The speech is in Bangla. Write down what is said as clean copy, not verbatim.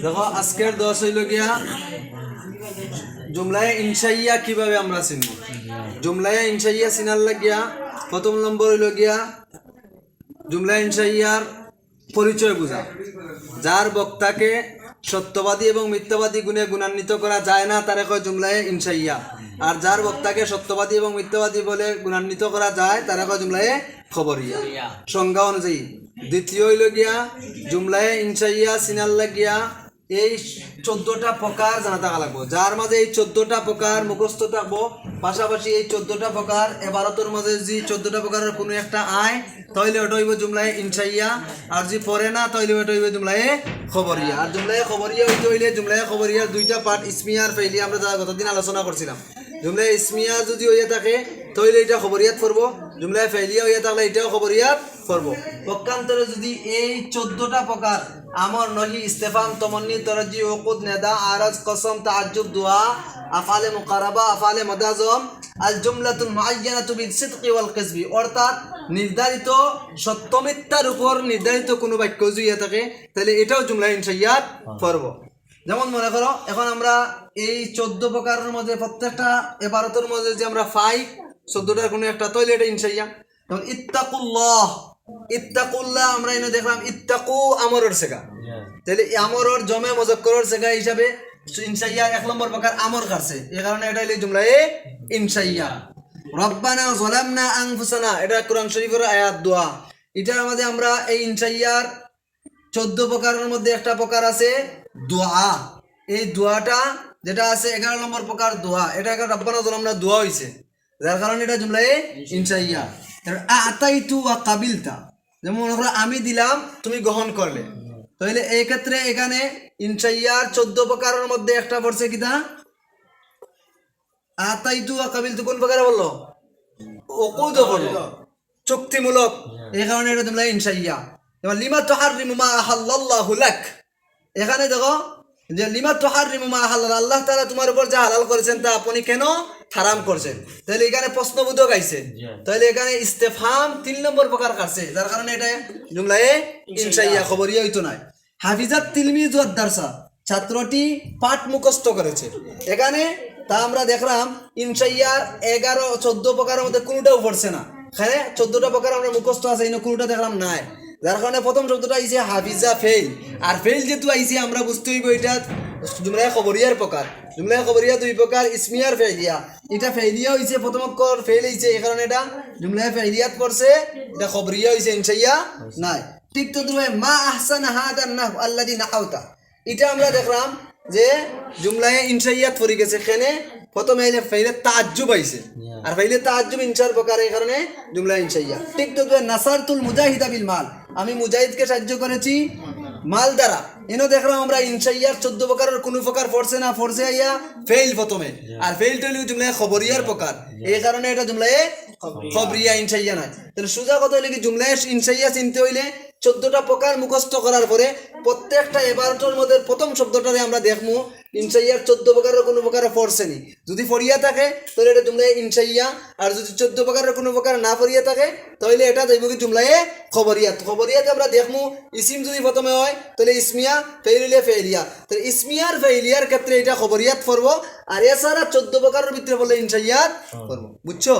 দেখো আজকের 10 হইল গিয়া জুমলায়ে ইনশাইয়া কিভাবে আমরা চিনব। জুমলায়ে ইনশাইয়া চিনার লাগিয়া প্রথম নম্বর হইল গিয়া জুমলায়ে ইনশাইয়ার পরিচয় বোঝা। যার বক্তাকে সত্যবাদী এবং মিথ্যাবাদী গুণে গুণান্বিত করা যায় না তারে কয় জুমলায়ে ইনশাইয়া, আর যার বক্তাকে সত্যবাদী এবং মিথ্যাবাদী বলে গুণান্বিত করা যায় তারে কয় জুমলায়ে খবরিয়া সংজ্ঞা অনুযায়ী। দ্বিতীয় হইল গিয়া জুমলায়ে ইনশাইয়া চিনার লাগিয়া এই 14টা প্রকার জানা থাকা লাগবো। যার মাঝে এই 14টা প্রকার মুখস্থ থাকবো, পাশাপাশি এই 14টা প্রকার এবারতের মাঝে যে 14টা প্রকারের কোনো একটা আয় তাইলে ওটা হইব জুমলায়ে ইনশাইয়া, আর যে পড়ে না তাইলে ওটা হইব জুমলায়ে খবরিয়া। আর জুমলায়ে খবরিয়া হইতে হইলে জুমলায়ে খবরিয়ার দুইটা পার্ট ইসমিয়া আর ফাইলিয়া আমরা গতদিন আলোচনা করছিলাম। জুমলায়ে ইসমিয়া যদি হইয়া থাকে তাইলে এটা খবরিয়াত পড়বো, জুমলায়ে ফাইলিয়া হইয়া থাকলে এটাও খবরিয়াত পড়বো। পক্ষান্তরে যদি এই 14টা প্রকার আমর, নহি, ইস্তেফাম, তমন্নি, তরজি, উকুদ, নেদা, আরাজ, কসম, তাআজ্জুব, দুআ, আফআলে মুকারাবা, আফআলে মাদাজম, আল জুমলাতুল মুআয়্যানাতু বিস-সিদকি ওয়াল কিসবি, অর্থাৎ নির্ধারিত সত্য মিথ্যার উপর নির্ধারিত কোনো বাক্য যদি হয়ে থাকে তাহলে এটাও জুমলায়ে ইনশাইয়াত পড়বো। যেমন মনে করো এখন আমরা এই 14 প্রকারের মধ্যে প্রত্যেকটা ইবারতের মধ্যে যে আমরা পাই 14টার কোনো একটা তাইলে এটা ইনশাইয়া। যেমন ইত্তাকুল্লাহ, ইত্তাকুল্লাহ আমরা এনে দেখলাম ইত্তাকু আমরের শেখা, তাহলে আমরের জমে মুজাক্কারের শেখা হিসাবে ইনশাইয়া 1 নম্বর প্রকার আমর কাটছে, এই কারণে এটা হলো জুমলায়ে ইনশাইয়া। রব্বানা যালামনা আনফুসানা, এটা কোরআন শরীফের আয়াত দোয়া। এটার মধ্যে আমরা এই ইনশাইয়ার 14 প্রকারের মধ্যে একটা প্রকার আছে দোয়া। এই দোয়াটা যেটা আছে 11 নম্বর প্রকার দোয়া, এটা রব্বানা যালামনা দোয়া হইছে, যার কারণে এটা জুমলায়ে ইনশাইয়া। আতাইতু ওয়া কাবিলতা, যেমন মনে করো আমি দিলাম তুমি গ্রহণ করলে, তাহলে এই ক্ষেত্রে এখানে ইনশাইয়ার 14 প্রকারের মধ্যে একটা পড়ছে কিটা আতাইতু ওয়া কাবিলতু। কোন প্রকারে বললো? উকুদ বললো, চুক্তিমূলক, এই কারণে এটা জুমলায়ে ইনশাইয়া। এবার লিমা তুহাররিমু মা আহাল্লাল্লাহু লাক, এখানে দেখো যে লিমা তুহাররিমু মা আহাল্লাল্লাহু, আল্লাহ তাআলা তোমার উপর যা হালাল করেছেন তা আপনি কেন হারাম করছেন, তাহলে এখানে প্রশ্নবোধক আইছে, তাহলে এখানে ইস্তেফহাম 3 নম্বর প্রকার কাটছে, যার কারণে এটা জুমলায়ে ইনশাইয়া খবরিয়া হইতো না। হাফিজাত তিলমিজ ওয়াদ দারসা, ছাত্রটি পাঠ মুখস্থ করেছে, এখানে তা আমরা দেখলাম ইনশাইয়ার 11-14 প্রকারের মধ্যে কোনোটাও পড়ছে না। এখানে 14টা প্রকার আমরা মুখস্থ আছে, এনে কোনোটা দেখলাম নাই, যার কারণে প্রথম শব্দটা আইছে হাফিজা ফেইল, আর ফেইল যেহেতু আইছে আমরা বুঝতে হইব এটা জুমলায়ে খবরিয়ার প্রকার। জুমলায়ে খবরিয়া 2 প্রকার, ইসমিয়ার ফেইলিয়া। এটা ফেইলিয়া হইছে প্রথম অক্ষর ফেইল হইছে, এই কারণে এটা জুমলায়ে ফেইলিয়াত পড়ছে, এটা খবরিয়া হইছে ইনশাইয়া নাই। ঠিক তো তুমি মা আহসানা হাদান নাহু আল্লাযী নাহাউতা, এটা আমরা দেখলাম যে জুমলায়ে ইনশাইয়াত পড়ে গেছে, এখানে প্রথমে আইলে ফাইলে তাআজ্জুব আইছে, আর ফাইলে তাআজ্জুব ইনশার প্রকার, এই কারণে জুমলা ইনশাইয়া। ঠিক তো নাসারতুল মুজাহিদা বিল মাল, আমি মুজাহিদকে সাহায্য করেছি মাল দ্বারা, এনো দেখলাম আমরা ইনশাইয়ার 14 প্রকারের কোনো প্রকার পড়ছে না, পড়ছে আইয়া ফেইল প্রথমে, আর ফেইলটা হলো জুমলায়ে খবরিয়ার প্রকার, এই কারণে এটা জুমলায়ে খবরিয়া ইনশাইয়া নাই। তাহলে সোজা কথা হইলে কি জুমলায়ে ইনশাইয়া চিনতে হইলে 14টা প্রকার মুখস্থ করার পরে প্রত্যেকটা ইবারতের মধ্যে প্রথম শব্দটারে আমরা দেখমু ইনশাইয়ার 14 প্রকারের কোনো প্রকারে পড়ছে নি, যদি পড়িয়া থাকে তাহলে এটা জুমলায়ে ইনশাইয়া, আর যদি 14 প্রকারের কোনো প্রকার না পড়িয়া থাকে তাহলে এটা যাইব কি জুমলায়ে খবরিয়াত। খবরিয়াতে আমরা দেখমু ইসিম যদি প্রথমে হয় তাহলে ইসমিয়া, ফেইল হইলে ফেইলিয়া, তাহলে ইসমিয়ার ফেইলিয়ার ক্ষেত্রে এটা খবরিয়াত পড়বো, আর এছাড়া 14 প্রকারের ভিতরে বলে ইনশাইয়াত পড়বো। বুঝছো?